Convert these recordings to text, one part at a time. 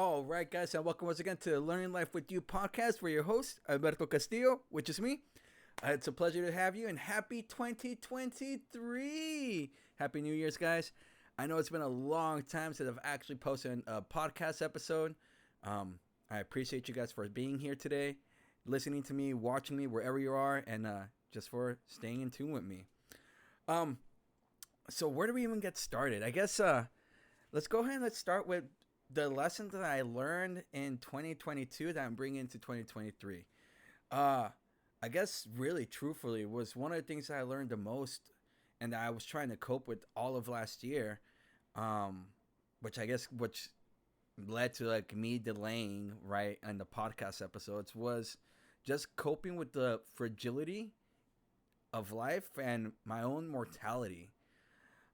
All right, guys, and welcome once again to Learning Life with You podcast. We're your host, Alberto Castillo, which is me. It's a pleasure to have you, and happy 2023. Happy New Year's, guys. I know it's been a long time since I've actually posted a podcast episode. I appreciate you guys for being here today, listening to me, watching me wherever you are, and just for staying in tune with me. So where do we even get started? I guess let's go ahead and let's start with the lessons that I learned in 2022 that I'm bringing into 2023. I guess really truthfully was one of the things that I learned the most and that I was trying to cope with all of last year, which led to like me delaying right in the podcast episodes, was just coping with the fragility of life and my own mortality.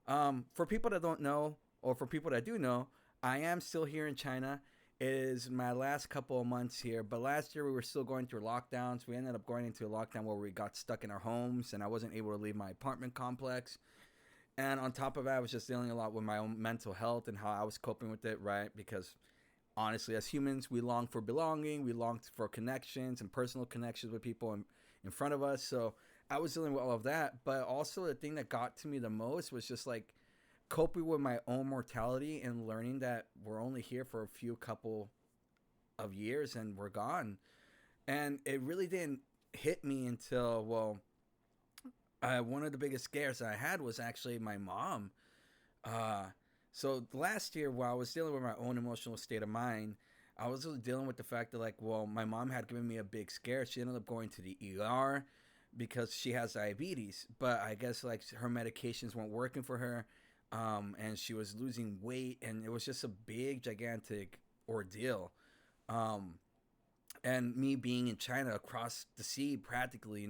For people that don't know, or for people that do know, I am still here in China. It is my last couple of months here, but last year we were still going through lockdowns. We ended up going into a lockdown where we got stuck in our homes, and I wasn't able to leave my apartment complex. And on top of that, I was just dealing a lot with my own mental health and how I was coping with it, right? Because honestly, as humans, we long for belonging, we long for connections and personal connections with people in front of us. So I was dealing with all of that, but also the thing that got to me the most was just like coping with my own mortality and learning that we're only here for a few couple of years and we're gone. And it really didn't hit me until, one of the biggest scares I had was actually my mom. So last year, while I was dealing with my own emotional state of mind, I was also dealing with the fact that, my mom had given me a big scare. She ended up going to the ER because she has diabetes, but I guess her medications weren't working for her. And she was losing weight, and it was just a big, gigantic ordeal. And me being in China across the sea, practically,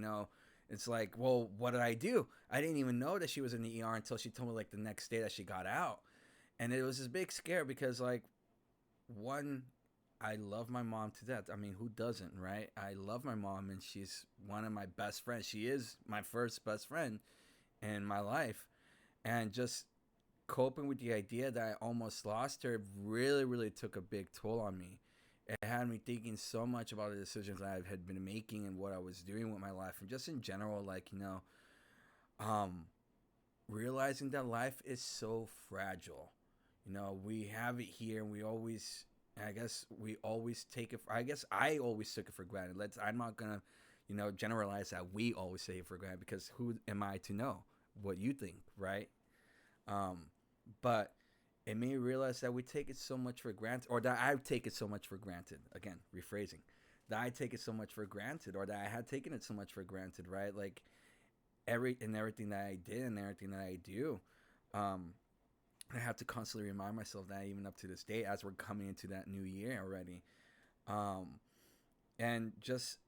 it's like, well, what did I do? I didn't even know that she was in the ER until she told me the next day that she got out. And it was this big scare because one, I love my mom to death. I mean, who doesn't, right? I love my mom, and she's one of my best friends. She is my first best friend in my life. And just coping with the idea that I almost lost her really, really took a big toll on me. It had me thinking so much about the decisions I had been making and what I was doing with my life, and just in general, realizing that life is so fragile. We have it here, and we always take it. I guess I always took it for granted. I'm not gonna, generalize that we always take it for granted, because who am I to know what you think, right? But it made me realize that we take it so much for granted, or that I take it so much for granted. Again, rephrasing, that I take it so much for granted, or that I had taken it so much for granted, right? Everything that I did and everything that I do, I have to constantly remind myself that, even up to this day, as we're coming into that new year already, and just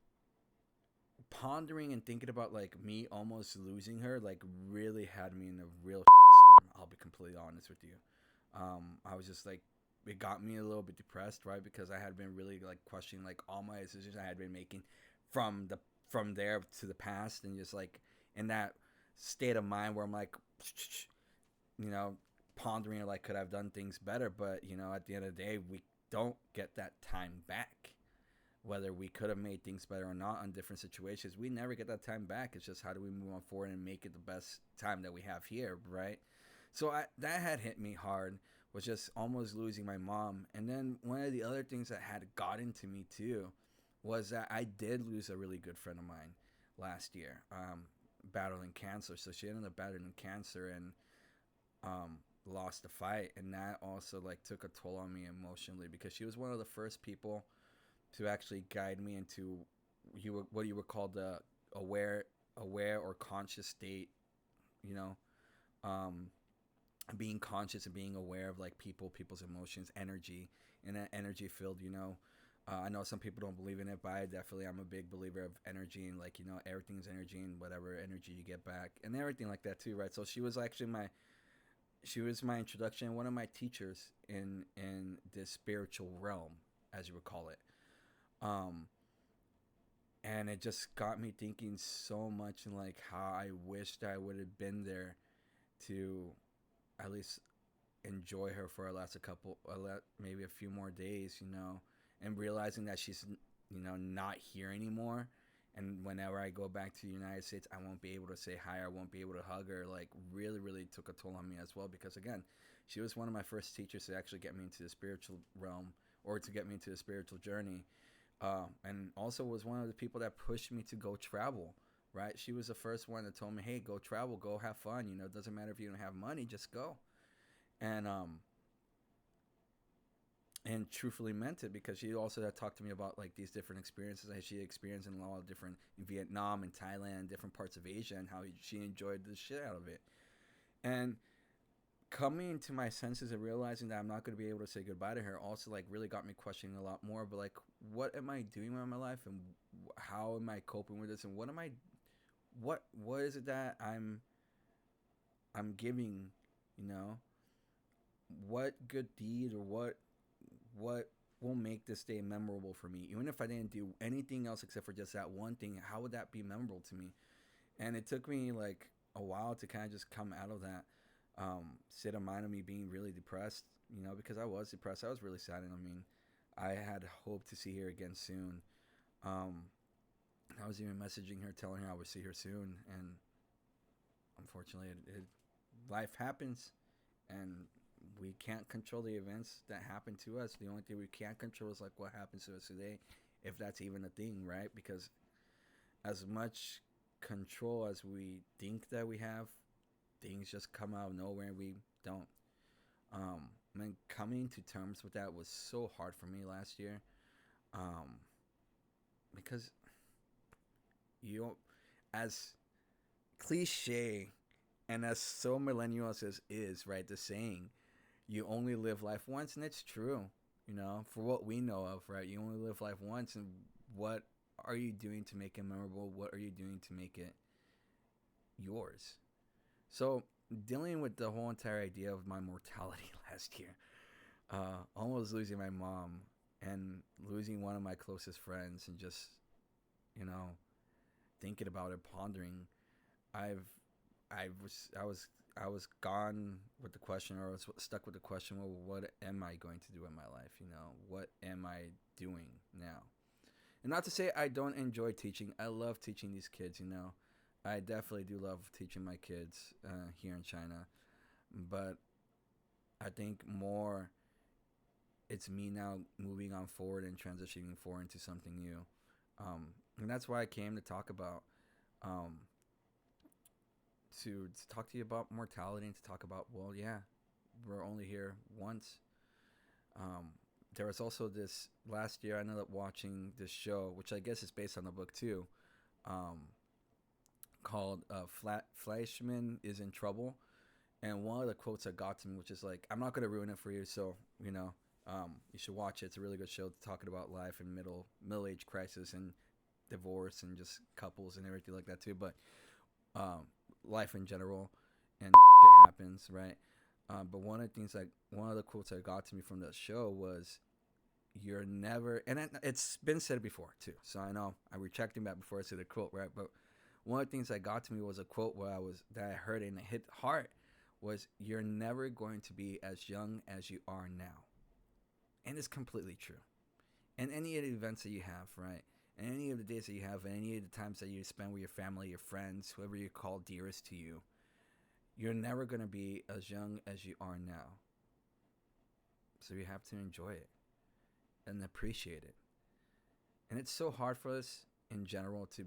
pondering and thinking about me almost losing her, really had me in a real storm. I'll be completely honest with you. I was just it got me a little bit depressed, right? Because I had been really questioning all my decisions I had been making from there to the past, and just in that state of mind where I'm pondering could I have done things better? But at the end of the day, we don't get that time back. Whether we could have made things better or not on different situations, we never get that time back. It's just, how do we move on forward and make it the best time that we have here, right? So that had hit me hard, was just almost losing my mom. And then one of the other things that had gotten to me too was that I did lose a really good friend of mine last year, battling cancer. So she ended up battling cancer and lost the fight, and that also took a toll on me emotionally, because she was one of the first people to actually guide me into what you would call the aware or conscious state, being conscious and being aware of people's emotions, energy, in that energy field. I know some people don't believe in it, but I definitely am a big believer of energy, and everything's energy, and whatever energy you get back and everything like that too, right? So she was actually my introduction, one of my teachers in this spiritual realm, as you would call it. And it just got me thinking so much, and how I wished I would have been there to at least enjoy her for a last maybe a few more days, and realizing that she's, not here anymore. And whenever I go back to the United States, I won't be able to say hi. I won't be able to hug her. Like, really, really took a toll on me as well. Because, again, she was one of my first teachers to actually get me into the spiritual realm, or to get me into the spiritual journey. And also was one of the people that pushed me to go travel, right? She was the first one that told me, hey, go travel, go have fun. It doesn't matter if you don't have money, just go. And and truthfully meant it, because she also had talked to me about like these different experiences that she experienced in a lot of different, in Vietnam and Thailand, different parts of Asia, and how she enjoyed the shit out of it. And coming to my senses and realizing that I'm not going to be able to say goodbye to her also like really got me questioning a lot more. But like, what am I doing with my life, and how am I coping with this, and what is it that I'm giving, you know? What good deed, or what will make this day memorable for me? Even if I didn't do anything else except for just that one thing, how would that be memorable to me? And it took me like a while to kind of just come out of that state of mind of me being really depressed, because I was depressed. I was really sad. And I mean, I had hoped to see her again soon. Um, I was even messaging her, telling her I would see her soon. And unfortunately, life happens. And we can't control the events that happen to us. The only thing we can't control is like what happens to us today, if that's even a thing, right? Because as much control as we think that we have, things just come out of nowhere and we don't. I mean, coming to terms with that was so hard for me last year, um, because you, as cliche and as so millennial as this is, right? The saying, you only live life once, and it's true. For what we know of, right? You only live life once, and what are you doing to make it memorable? What are you doing to make it yours? So, dealing with the whole entire idea of my mortality last year, almost losing my mom and losing one of my closest friends, and just, you know, thinking about it, pondering, I've, I was gone with the question, or I was stuck with the question, well, what am I going to do in my life? What am I doing now? And not to say I don't enjoy teaching. I love teaching these kids. I definitely do love teaching my kids here in China. But I think more it's me now moving on forward and transitioning forward into something new. And that's why I came to talk about um, to talk to you about mortality, and to talk about, well, yeah, we're only here once. Um, there was also this last year. I ended up watching this show, which I guess is based on the book too, um, called Fleischman is in Trouble. And one of the quotes that got to me, which is like, I'm not going to ruin it for you, so you should watch it. It's a really good show talking about life and middle age crisis and divorce and just couples and everything like that too. But um, life in general, and shit happens, right? But one of the quotes that got to me from that show was, "You're never," and it's been said before too. So I know I'm retracting back before I say the quote, right? But one of the things that got to me was a quote that I heard and it hit hard, was, "You're never going to be as young as you are now," and it's completely true. And any of the events that you have, right? And any of the days that you have, and any of the times that you spend with your family, your friends, whoever you call dearest to you, you're never going to be as young as you are now. So you have to enjoy it and appreciate it. And it's so hard for us in general to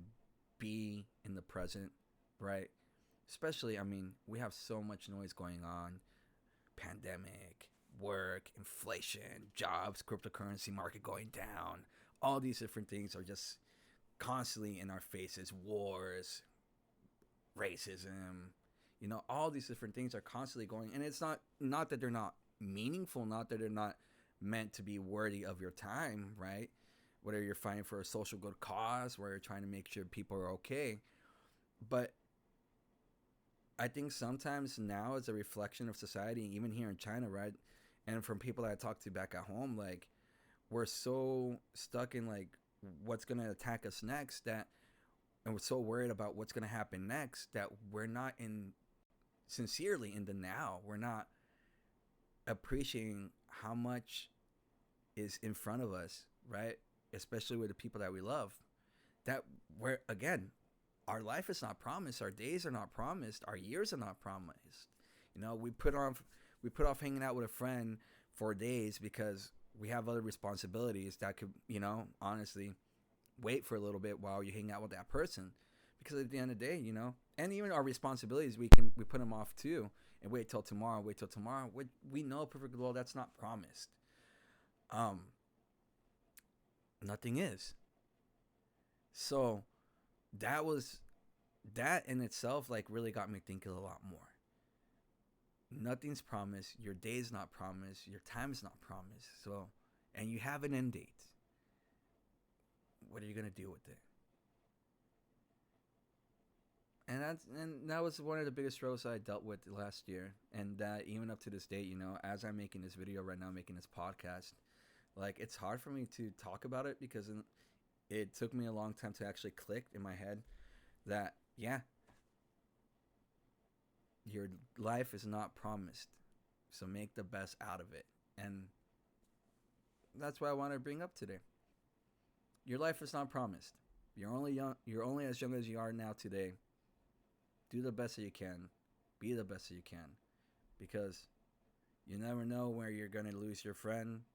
be in the present, right? Especially, I mean, we have so much noise going on: pandemic, work, inflation, jobs, cryptocurrency market going down. All these different things are just constantly in our faces. Wars, racism, all these different things are constantly going. And it's not that they're not meaningful, not that they're not meant to be worthy of your time, right? Whether you're fighting for a social good cause, where you're trying to make sure people are okay. But I think sometimes now, as a reflection of society, even here in China, right? And from people that I talk to back at home, like, we're so stuck in like what's gonna attack us next, and we're so worried about what's gonna happen next, that we're not sincerely in the now. We're not appreciating how much is in front of us, right? Especially with the people that we love. That where again, our life is not promised, our days are not promised, our years are not promised. You know, we put off hanging out with a friend for days because we have other responsibilities that could, you know, honestly wait for a little bit while you hang out with that person. Because at the end of the day, you know, and even our responsibilities, we put them off too and wait till tomorrow. We know perfectly well that's not promised. Nothing is. So that in itself like really got me thinking a lot more. Nothing's promised. Your day's not promised. Your time's not promised. So, and you have an end date. What are you gonna do with it? And that was one of the biggest struggles I dealt with last year, and that even up to this day, you know, as I'm making this video right now, making this podcast, like it's hard for me to talk about it because it took me a long time to actually click in my head that yeah, your life is not promised, so make the best out of it. And that's what I want to bring up today. Your life is not promised. You're only young. You're only as young as you are now today. Do the best that you can. Be the best that you can. Because you never know where you're going to lose your friend,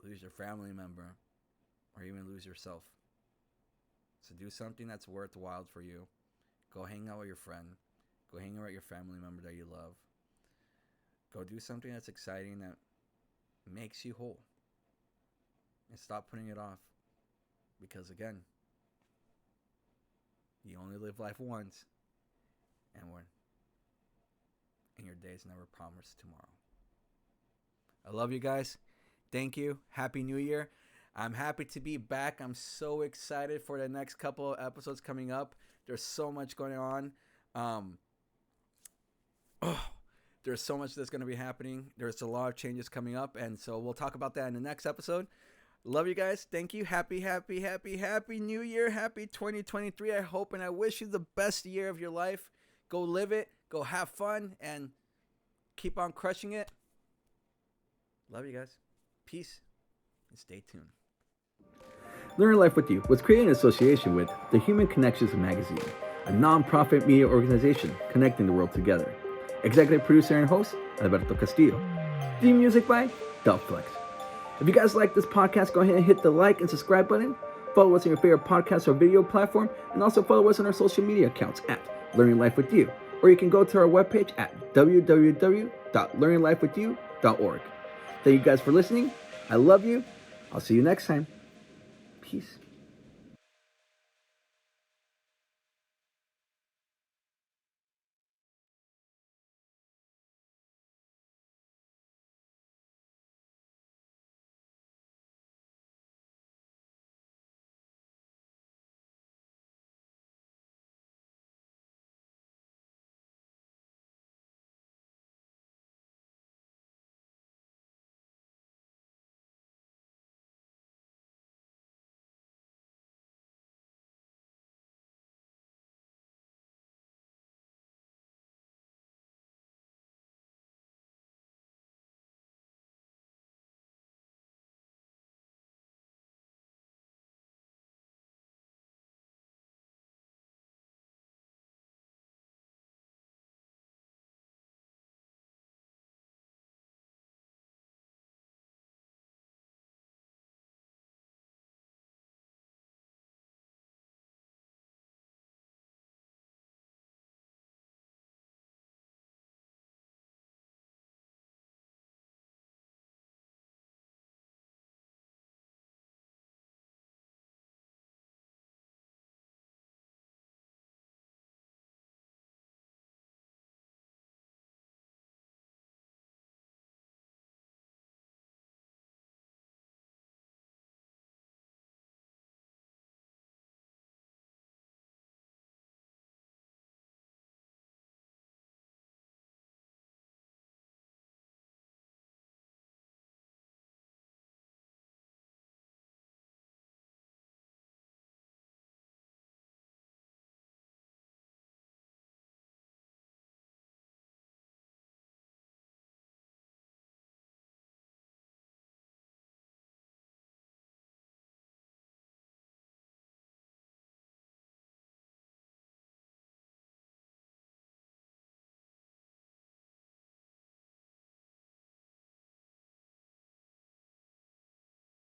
lose your family member, or even lose yourself. So do something that's worthwhile for you. Go hang out with your friend. Go hang out with your family member that you love. Go do something that's exciting that makes you whole. And stop putting it off. Because again, you only live life once. And your day's never promised tomorrow. I love you guys. Thank you. Happy New Year. I'm happy to be back. I'm so excited for the next couple of episodes coming up. There's so much going on. There's so much that's going to be happening. There's a lot of changes coming up. And so we'll talk about that in the next episode. Love you guys. Thank you. Happy New Year. Happy 2023. I hope and I wish you the best year of your life. Go live it. Go have fun. And keep on crushing it. Love you guys. Peace. And stay tuned. Learning Life with You was created in association with the Human Connections Magazine, a non-profit media organization connecting the world together. Executive producer and host, Alberto Castillo. Theme music by Delflex. If you guys like this podcast, go ahead and hit the like and subscribe button. Follow us on your favorite podcast or video platform, and also follow us on our social media accounts at Learning Life with You. Or you can go to our webpage at www.learninglifewithyou.org. Thank you guys for listening. I love you. I'll see you next time. Peace.